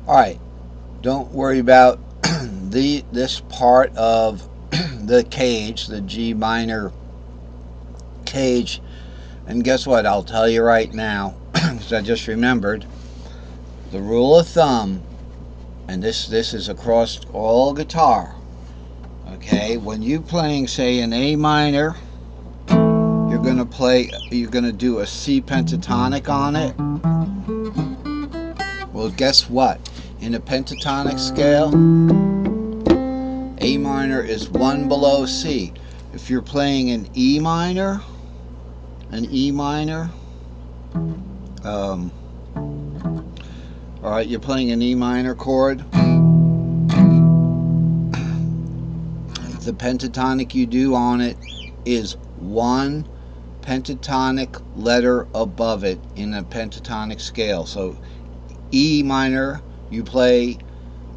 Alright, don't worry about this part of the cage, the G minor cage. And guess what? I'll tell you right now, because I just remembered, the rule of thumb, and this is across all guitar. Okay, when you playing, say, an A minor, you're gonna do a C pentatonic on it. Well, guess what? In a pentatonic scale, A minor is one below C. If you're playing an E minor, all right, you're playing an E minor chord. The pentatonic you do on it is one pentatonic letter above it in a pentatonic scale. So E minor, you play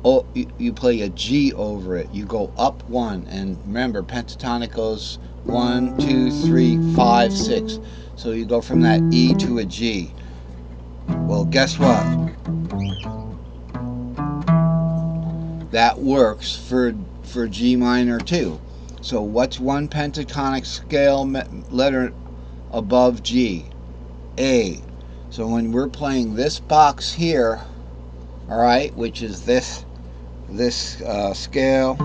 a G over it. You go up one, and remember, pentatonic goes 1, 2, 3, 5, 6. So you go from that E to a G. Well, guess what? That works for G minor too. So what's one pentatonic scale letter above G? A. So when we're playing this box here, all right, which is this scale,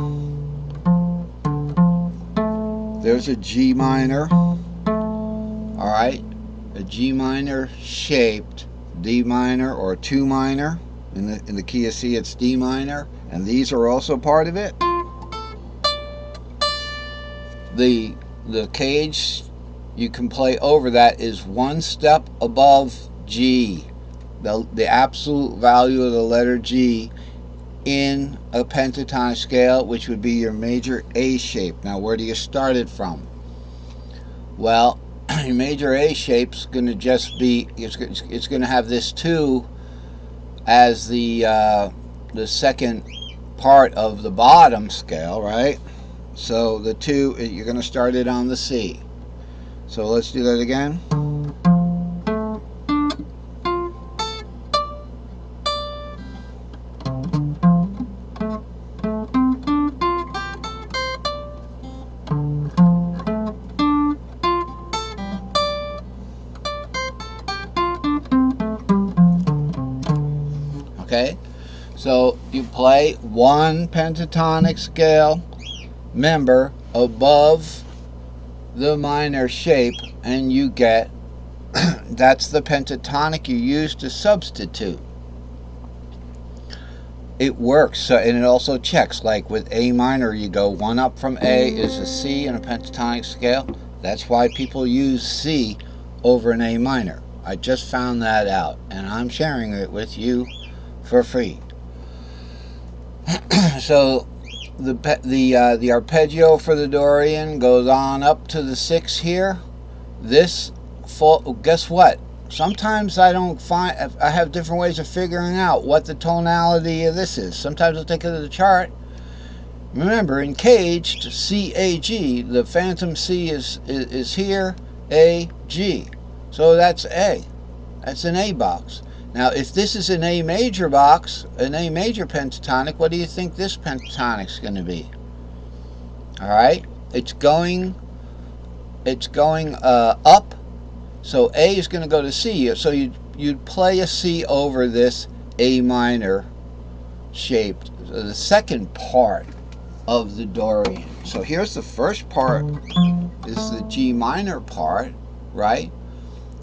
there's a G minor, all right, a G minor shaped D minor or 2 minor. In the key of C, it's D minor, and these are also part of it. The cage you can play over that is one step above G, the absolute value of the letter G in a pentatonic scale, which would be your major A shape. Now, where do you start it from? Well, your major A shape's going to just be, it's going to have this 2 as the second part of the bottom scale, right? So the 2, you're going to start it on the C. So let's do that again. Okay, so you play one pentatonic scale member above the minor shape, and you get that's the pentatonic you use to substitute. It works, so, and it also checks. Like with A minor, you go one up from A is a C in a pentatonic scale. That's why people use C over an A minor. I just found that out, and I'm sharing it with you for free. So the arpeggio for the Dorian goes on up to the 6 here. Guess what? Sometimes I have different ways of figuring out what the tonality of this is. Sometimes I'll take it to the chart. Remember, in caged, C, A, G, the phantom C is here, A, G. So that's A. That's an A box. Now, if this is an A major box, an A major pentatonic, what do you think this pentatonic's going to be? All right, it's going up. So A is going to go to C. So you'd play a C over this A minor shaped, the second part of the Dorian. So here's the first part, is the G minor part, right?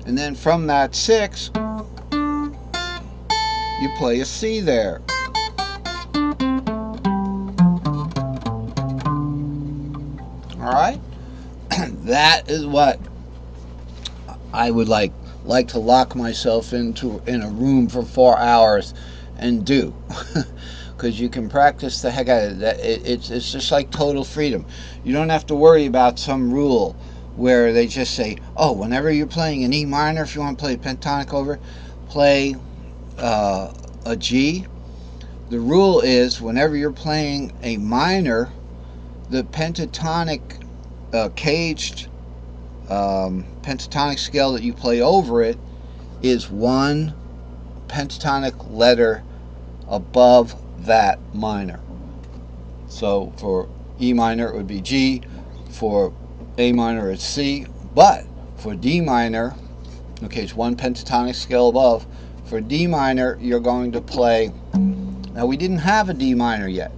And then from that 6, you play a C there. All right? That is what I would like to lock myself in a room for 4 hours and do. Because you can practice the heck out of it. It's just like total freedom. You don't have to worry about some rule where they just say, oh, whenever you're playing an E minor, if you want to play pentatonic over, play a G. The rule is whenever you're playing a minor, the pentatonic caged pentatonic scale that you play over it is one pentatonic letter above that minor. So for E minor it would be G, for A minor it's C, but for D minor, okay, it's one pentatonic scale above. For D minor, you're going to play, now we didn't have a D minor yet.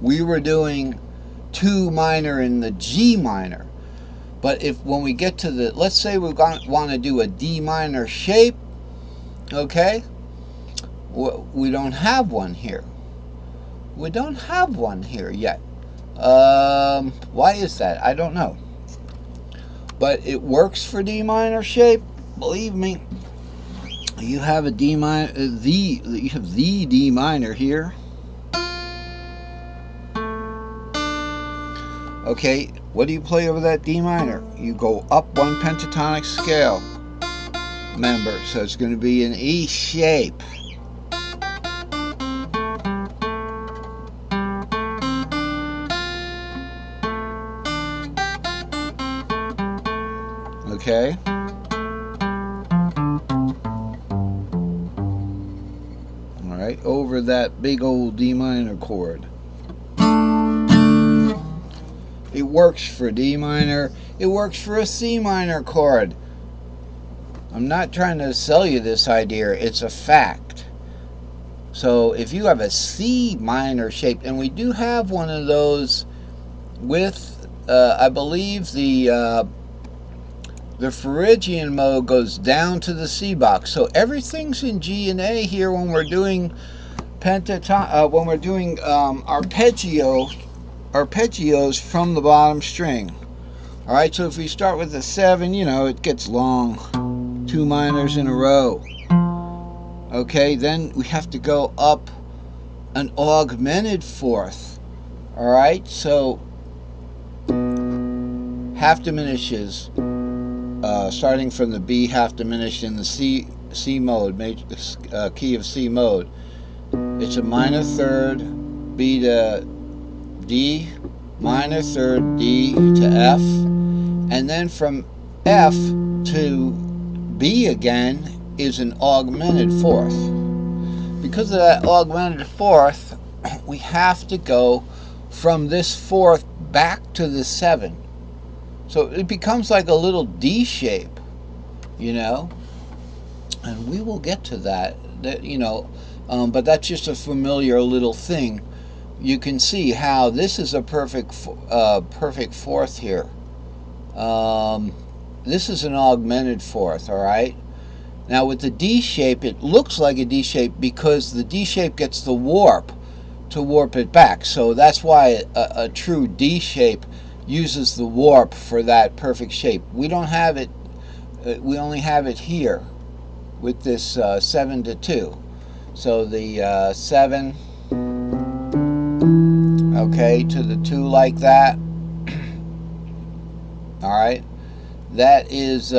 We were doing 2 minor in the G minor. But if when we get to the, let's say we want to do a D minor shape, okay, we don't have one here. We don't have one here yet. Why is that? I don't know. But it works for D minor shape. Believe me. You have a D minor, you have the D minor here. Okay, what do you play over that D minor? You go up 1 pentatonic scale. Remember, so it's going to be an E shape. Okay. Alright, over that big old D minor chord. It works for D minor. It works for a C minor chord. I'm not trying to sell you this idea. It's a fact. So if you have a C minor shape, and we do have one of those with, I believe the Phrygian mode goes down to the C box. So everything's in G and A here when we're doing arpeggios from the bottom string. All right, so if we start with a 7, you know, it gets long, 2 minors in a row. Okay, then we have to go up an augmented fourth. All right, so half diminishes, starting from the B half diminished in the C mode, key of C mode. It's a minor third, B to D, minor third, D to F, and then from F to B again is an augmented fourth. Because of that augmented fourth, we have to go from this fourth back to the 7. So it becomes like a little D shape, you know, and we will get to that, you know, but that's just a familiar little thing. You can see how this is a perfect fourth here. This is an augmented fourth, all right? Now with the D shape, it looks like a D shape because the D shape gets the warp to warp it back. So that's why a true D shape uses the warp for that perfect shape. We don't have it, we only have it here with this 7 to 2. So the 7, okay, to the 2 like that. Alright, that is,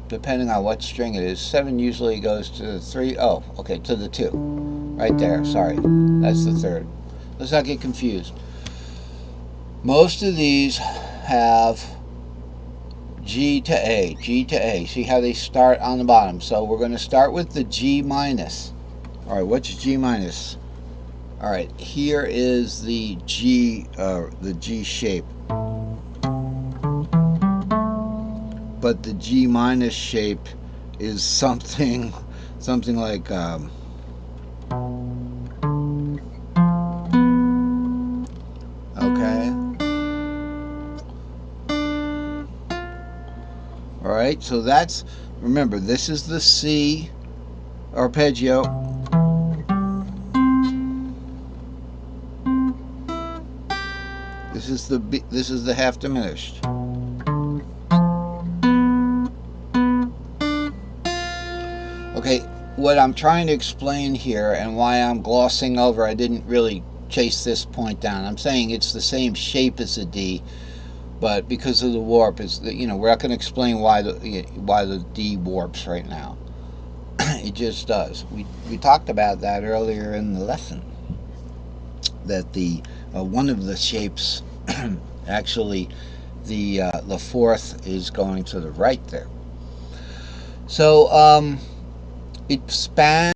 depending on what string it is, 7 usually goes to the 3, oh, okay, to the 2. Right there, sorry, that's the 3rd. Let's not get confused. Most of these have G to A, G to A. See how they start on the bottom. So we're going to start with the G minus. Alright, what's G minus? Alright, here is the G shape. But the G minus shape is something like okay. Alright, so that's, remember, this is the C arpeggio. This is the B, this is the half diminished. Okay, what I'm trying to explain here and why I'm glossing over, I didn't really chase this point down. I'm saying it's the same shape as a D, but because of the warp, is, you know, we're not going to explain why the D warps right now. It just does. We talked about that earlier in the lesson. That the one of the shapes, actually, the fourth is going to the right there. So it spans